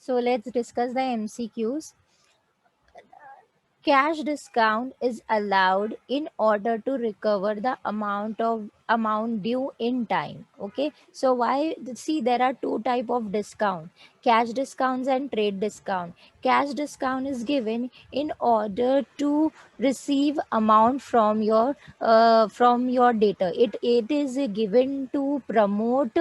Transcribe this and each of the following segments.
So let's discuss the MCQs. Cash discount is allowed in order to recover the amount due in time. Okay, so why, see, there are two type of discount: cash discounts and trade discount. Cash discount is given in order to receive amount from your data. It is given to promote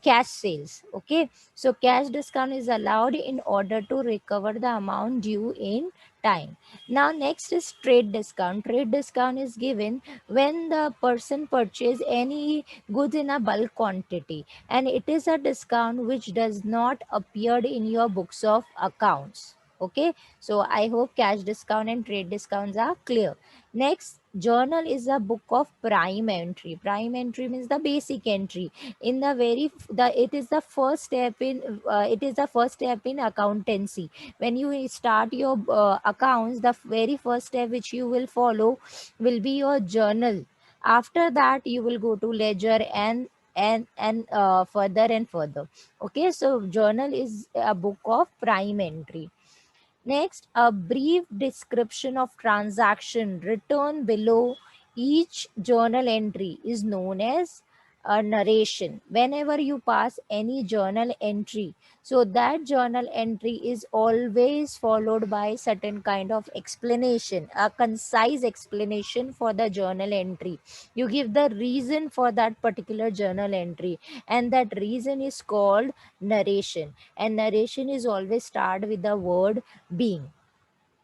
cash sales. Okay, so cash discount is allowed in order to recover the amount due in time. Now next is trade discount. Trade discount is given when the person purchase any goods in a bulk quantity, and it is a discount which does not appear in your books of accounts. Okay, so I hope cash discount and trade discounts are clear. Next, journal is a book of prime entry. Prime entry means the basic entry. In the it is the first step in accountancy. When you start your accounts, the very first step which you will follow will be your journal. After that you will go to ledger and further and further. Okay, so journal is a book of prime entry. Next, a brief description of transaction written below each journal entry is known as a narration. Whenever you pass any journal entry, so that journal entry is always followed by certain kind of explanation, a concise explanation for the journal entry. You give the reason for that particular journal entry, and that reason is called narration. And narration is always start with the word being.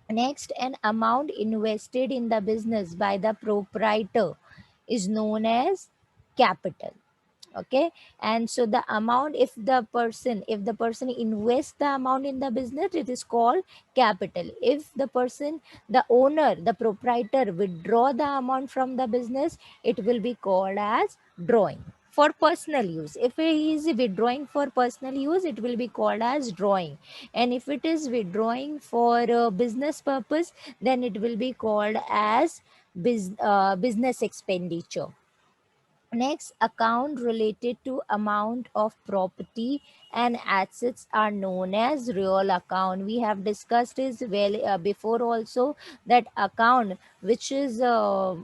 Next, an amount invested in the business by the proprietor is known as capital. Okay, and so the amount, if the person invests the amount in the business, it is called capital. If the owner, the proprietor, withdraw the amount from the business, it will be called as drawing for personal use. If he is withdrawing for personal use, it will be called as drawing. And if it is withdrawing for business purpose, then it will be called as business expenditure. Next, account related to amount of property and assets are known as real account. We have discussed this well before also, that account which deal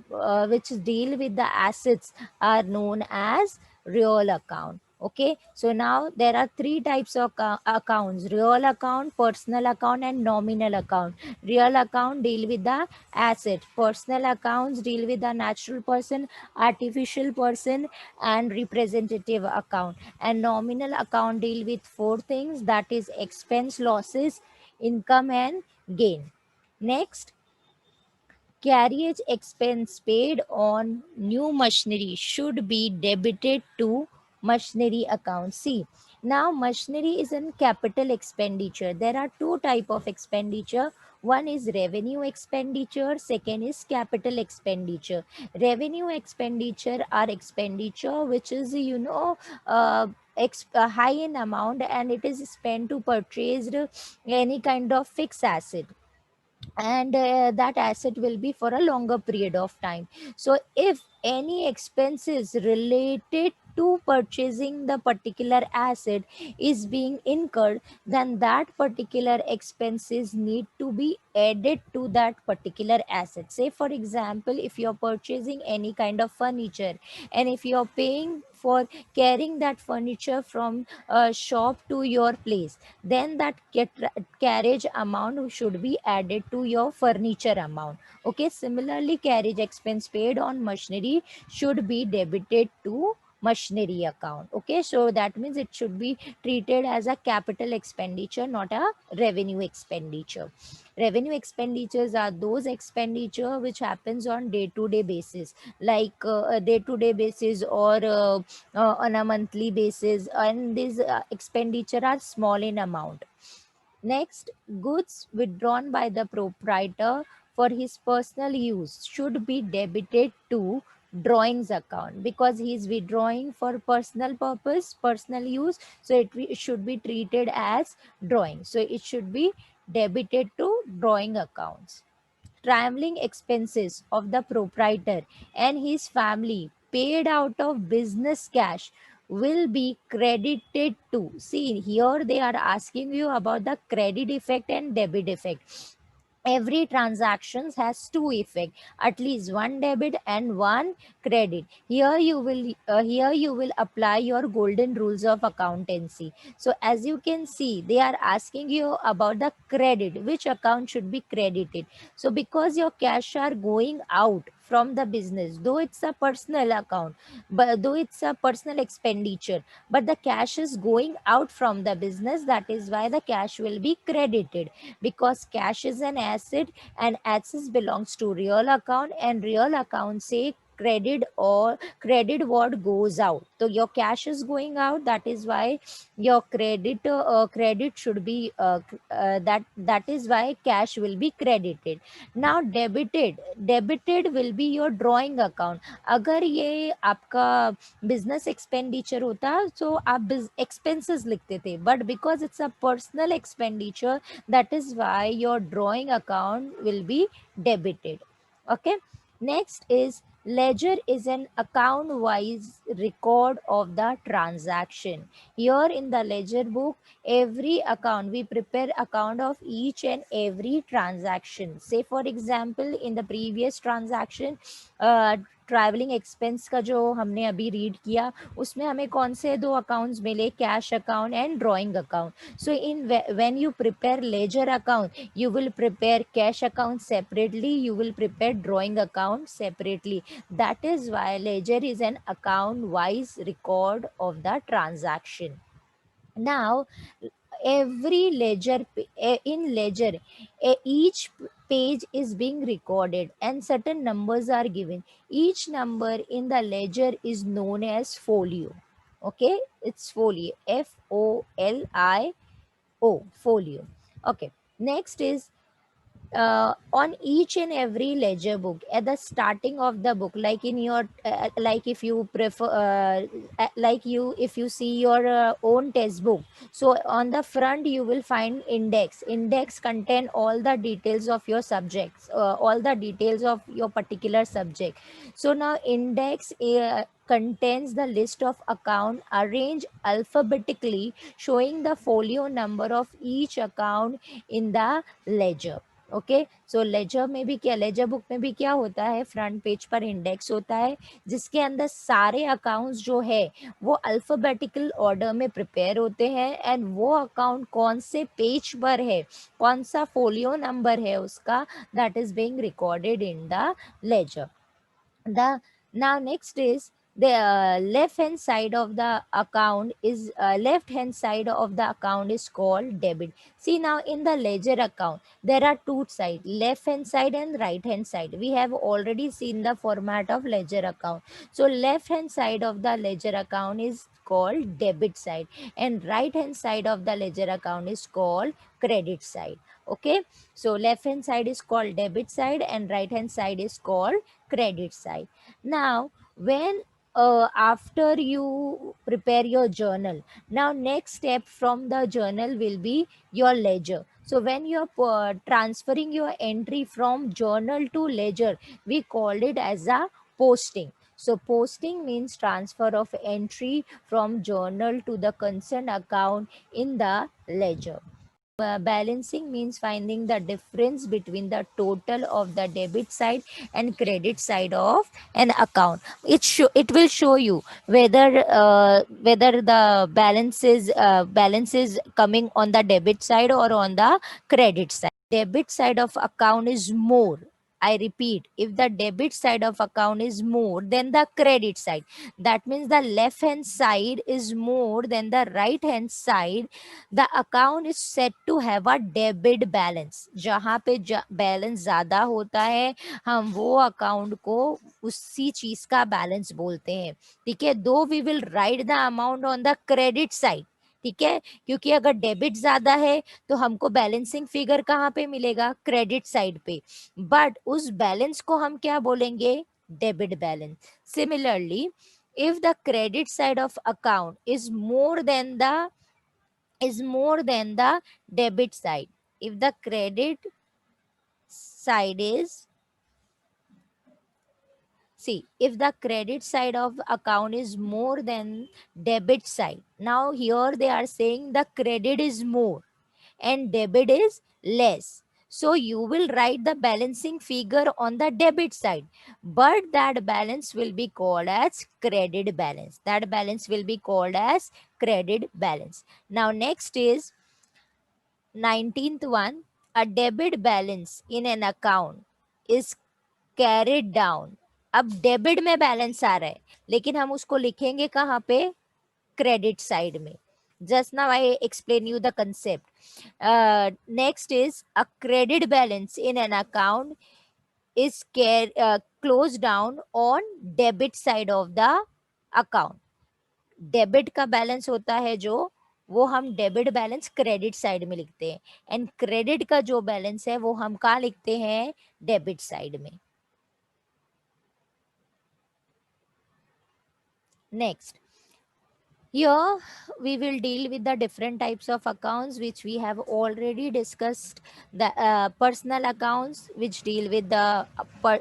with the assets are known as real account. Okay, so now there are three types of accounts: real account, personal account, and nominal account. Real account deal with the asset, personal accounts deal with the natural person, artificial person, and representative account, and nominal account deal with four things, that is expense, losses, income, and gain. Next, carriage expense paid on new machinery should be debited to machinery account. See, now machinery is in capital expenditure. There are two type of expenditure. One is revenue expenditure, second is capital expenditure. Revenue expenditure are expenditure which is high in amount, and it is spent to purchase any kind of fixed asset, and that asset will be for a longer period of time. So if any expenses related to purchasing the particular asset is being incurred, then that particular expenses need to be added to that particular asset. Say for example, if you're purchasing any kind of furniture, and if you're paying for carrying that furniture from a shop to your place, then that carriage amount should be added to your furniture amount. Okay, similarly, carriage expense paid on machinery should be debited to machinery account. Okay, so that means it should be treated as a capital expenditure, not a revenue expenditure. Revenue expenditures are those expenditure which happens on day to day basis, like a day to day basis, or on a monthly basis, and these expenditure are small in amount. Next, goods withdrawn by the proprietor for his personal use should be debited to drawings account, because he is withdrawing for personal purpose, personal use, so it should be treated as drawing. So it should be debited to drawing accounts. Traveling expenses of the proprietor and his family paid out of business cash will be credited to. See, here they are asking you about the credit effect and debit effect. Every transactions has two effect, at least one debit and one credit. Here you will apply your golden rules of accountancy. So as you can see, they are asking you about the credit, which account should be credited. So because your cash are going out from the business, though it's a personal account, but though it's a personal expenditure, but the cash is going out from the business, that is why the cash will be credited. Because cash is an asset, and assets belongs to real account, and real account say credit or credit what goes out. So your cash is going out, that is why your credit should be that is why cash will be credited. Now debited will be your drawing account. अगर ये आपका business expenditure होता तो आप expenses लिखते थे, but because it's a personal expenditure, that is why your drawing account will be debited. Okay, next is ledger is an account wise record of the transaction. Here in the ledger book, every account we prepare account of each and every transaction. Say for example, in the previous transaction, travelling expense का जो हमने अभी read किया, उसमें हमें कौन से दो अकाउंट्स मिले, cash account and drawing account. So in when you prepare ledger account, you will prepare cash account separately, you will prepare drawing account separately. That is why ledger is an account wise record of the transaction. Now every ledger in ledger, each page is being recorded and certain numbers are given. Each number in the ledger is known as folio. Okay, it's folio, folio, folio. Okay, next is on each and every ledger book at the starting of the book, like in your like if you prefer like you if you see your own textbook, so on the front you will find index contain all the details of your subjects, all the details of your particular subject. So now index contains the list of account arranged alphabetically, showing the folio number of each account in the ledger. Okay, so ledger में भी क्या, laser book में भी क्या होता है, front page पर index होता है जिसके अंदर सारे अकाउंट्स जो है वो अल्फाबेटिकल ऑर्डर में प्रिपेयर होते हैं, एंड वो अकाउंट कौन से पेज पर है, कौन सा फोलियो नंबर है उसका, that is being recorded in the ledger. The now next is the left hand side of the account is left hand side of the account is called debit. See, now in the ledger account there are two sides, left hand side and right hand side. We have already seen the format of ledger account. So left hand side of the ledger account is called debit side, and right hand side of the ledger account is called credit side. Okay, so left hand side is called debit side and right hand side is called credit side. Now when after you prepare your journal, now next step from the journal will be your ledger. So when you are transferring your entry from journal to ledger, we called it as a posting. So posting means transfer of entry from journal to the concerned account in the ledger. Balancing means finding the difference between the total of the debit side and credit side of an account. It will show you whether the balance is coming on the debit side or on the credit side. Debit side of account is more. I repeat, if the debit side of account is more than the credit side, that means the left hand side is more than the right hand side, the account is said to have a debit balance. जहाँ पे balance ज़्यादा होता है, हम वो account को उसी चीज़ का बैलेंस बोलते हैं. ठीक है, दो we will write the amount on the credit side. ठीक है, क्योंकि अगर डेबिट ज़्यादा है तो हमको बैलेंसिंग फिगर कहाँ पे मिलेगा, क्रेडिट साइड पे, बट उस बैलेंस को हम क्या बोलेंगे, debit balance. Similarly, if the credit side of account is more than the debit side, if the credit side is See, if the credit side of account is more than debit side, now here they are saying the credit is more and debit is less. So you will write the balancing figure on the debit side, but that balance will be called as credit balance. That balance will be called as credit balance. Now next is 19th one. A debit balance in an account is carried down. अब debit में balance आ रहा है, लेकिन हम उसको लिखेंगे कहाँ पे? क्रेडिट साइड में. Just now I explain you the concept. Next is a credit balance in an account is closed down on debit side of the account. Debit का बैलेंस होता है जो, वो हम डेबिट बैलेंस क्रेडिट साइड में लिखते हैं, एंड क्रेडिट का जो बैलेंस है वो हम कहाँ लिखते हैं? डेबिट साइड में. Next, here we will deal with the different types of accounts which we have already discussed. The personal accounts which deal with the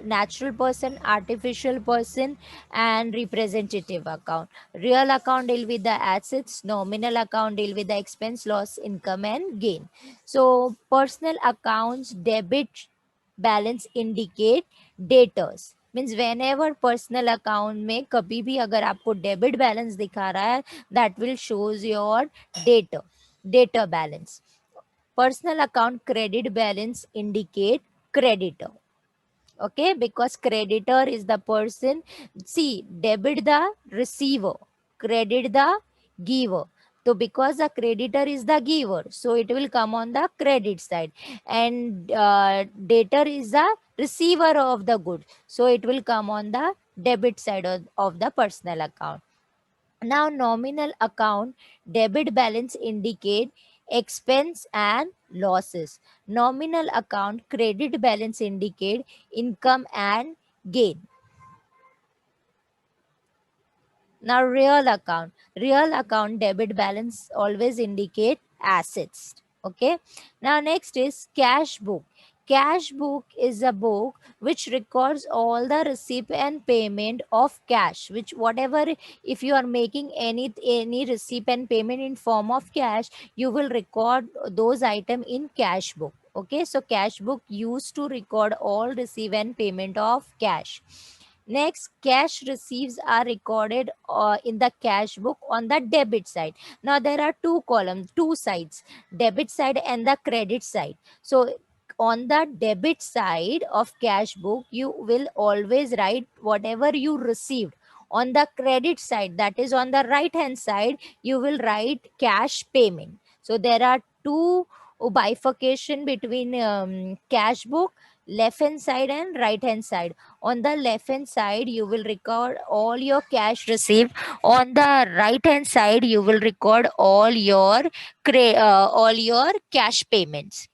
natural person, artificial person, and representative account. Real account deal with the assets, nominal account deal with the expense, loss, income, and gain. So personal accounts debit balance indicate debtors. Means when ever personal account में कभी भी अगर आपको debit balance दिखा रहा है, that will shows your debtor balance. Personal account credit balance indicate creditor. Okay, because creditor is the person. See, debit the receiver, credit the giver. So because the creditor is the giver, so it will come on the credit side, and debtor is the receiver of the good, so it will come on the debit side of the personal account. Now nominal account debit balance indicate expense and losses. Nominal account credit balance indicate income and gain. Now real account debit balance always indicate assets. Okay. Now next is cash book. Cash book is a book which records all the receipt and payment of cash, which whatever, if you are making any receipt and payment in form of cash, you will record those item in cash book. Okay, so cash book used to record all receipt and payment of cash. Next, cash receipts are recorded in the cash book on the debit side. Now there are two columns, two sides, debit side and the credit side. So on the debit side of cash book, you will always write whatever you received. On the credit side, that is on the right hand side, you will write cash payment. So there are two bifurcation between cash book, left hand side and right hand side. On the left hand side, you will record all your cash received. On the right hand side, you will record all your cash payments.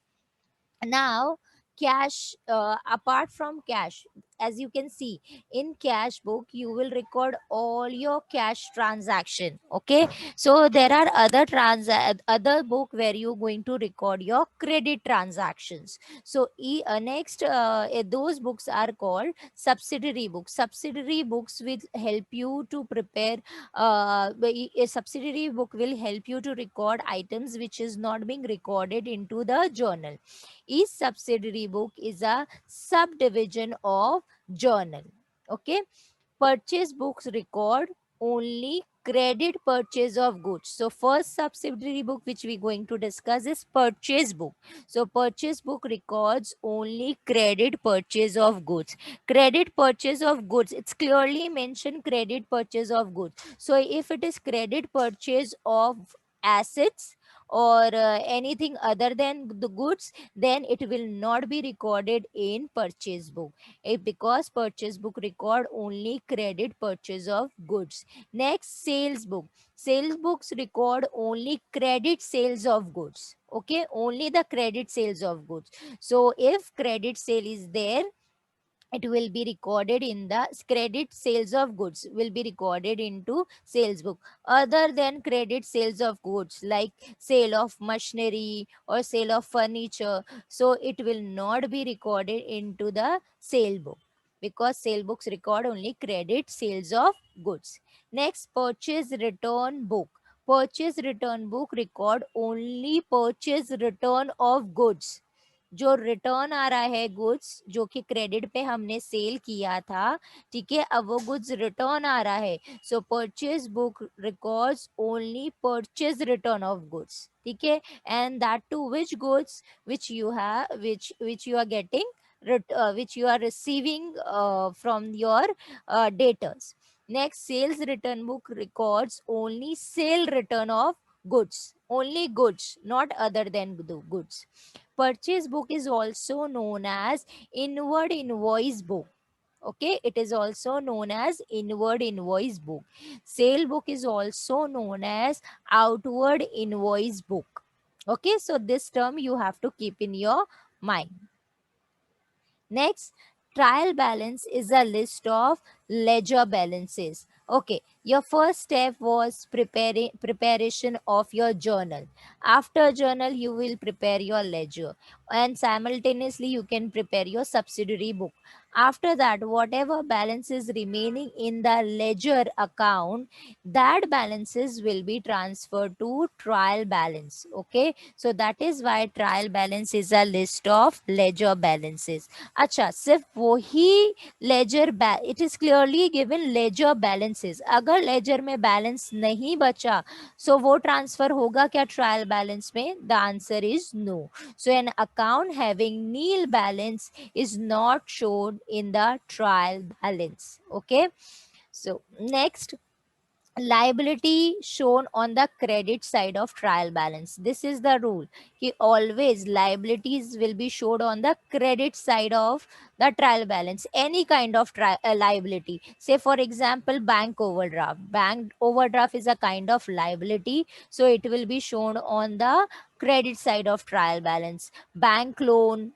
Now cash, apart from cash, as you can see in cash book, you will record all your cash transaction. Okay, so there are other book where you're going to record your credit transactions. So next, those books are called subsidiary books. Subsidiary books will help you to prepare, a subsidiary book will help you to record items which is not being recorded into the journal. Each subsidiary book is a subdivision of journal. Okay, purchase books record only credit purchase of goods. So first subsidiary book which we going to discuss is purchase book. So purchase book records only credit purchase of goods. Credit purchase of goods, it's clearly mentioned credit purchase of goods. So if it is credit purchase of assets or anything other than the goods, then it will not be recorded in purchase book. Because purchase book record only credit purchase of goods. Next, sales book. Sales books record only credit sales of goods. Okay, only the credit sales of goods. So if credit sale is there, it will be recorded in the credit sales of goods will be recorded into sales book. Other than credit sales of goods like sale of machinery or sale of furniture, so it will not be recorded into the sale book. because sale books record only credit sales of goods. Next, purchase return book. Purchase return book record only purchase return of goods. जो return आ रहा है goods जो कि credit पे हमने cell किया था, ठीक है, अब वो गुड्स रिटर्न आ रहा है, so purchase book records only purchase return of goods, ठीक है, and that too which goods which you have which you are getting which you are receiving from your debtors. Next, sales return book records only sale return of goods, only goods, not other than the goods. Purchase book is also known as inward invoice book. Okay, it is also known as inward invoice book. Sale book is also known as outward invoice book. Okay, so this term you have to keep in your mind. Next, trial balance is a list of ledger balances. Okay, your first step was preparation of your journal. After journal, you will prepare your ledger, and simultaneously you can prepare your subsidiary book. After that, whatever balance is remaining in the ledger account, that balances will be transferred to trial balance. Okay, so that is why trial balance is a list of ledger balances. अच्छा, सिर्फ वही ledger it is clearly given ledger balances, अगर ledger में balance नहीं बचा सो वो transfer होगा क्या ट्रायल बैलेंस में? The answer is no. So an account having nil balance is not shown in the trial balance. Okay, so next, liability shown on the credit side of trial balance. This is the rule, कि always liabilities will be showed on the credit side of the trial balance. Any kind of liability, say for example bank overdraft. Bank overdraft is a kind of liability, so it will be shown on the credit side of trial balance. Bank loan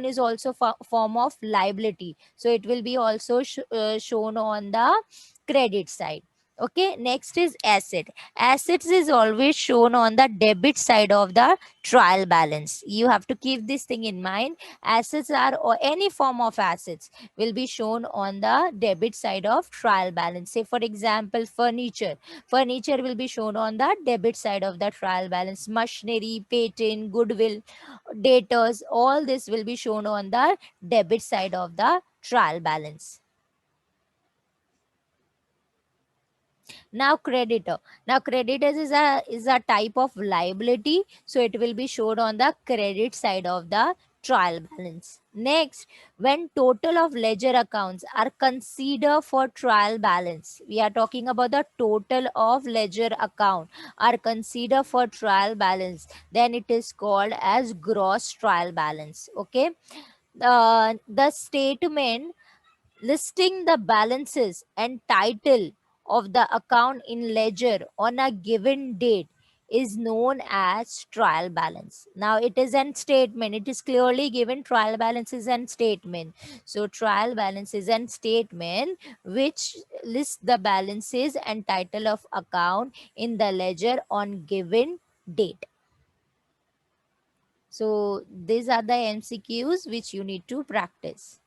is also form of liability, so it will be also shown on the credit side. Okay, next is asset. Assets is always shown on the debit side of the trial balance. You have to keep this thing in mind. Assets are, or any form of assets will be shown on the debit side of trial balance. Say for example furniture will be shown on the debit side of the trial balance. Machinery, patent, goodwill, debtors, all this will be shown on the debit side of the trial balance. Now creditor. Now creditors is a type of liability, so it will be shown on the credit side of the trial balance. Next, when total of ledger accounts are considered for trial balance, we are talking about the total of ledger account are considered for trial balance, then it is called as gross trial balance. Okay, the statement listing the balances and title of the account in ledger on a given date is known as trial balance. Now it is an statement, it is clearly given trial balance is an statement. So trial balance is an statement which lists the balances and title of account in the ledger on given date. So these are the MCQs which you need to practice.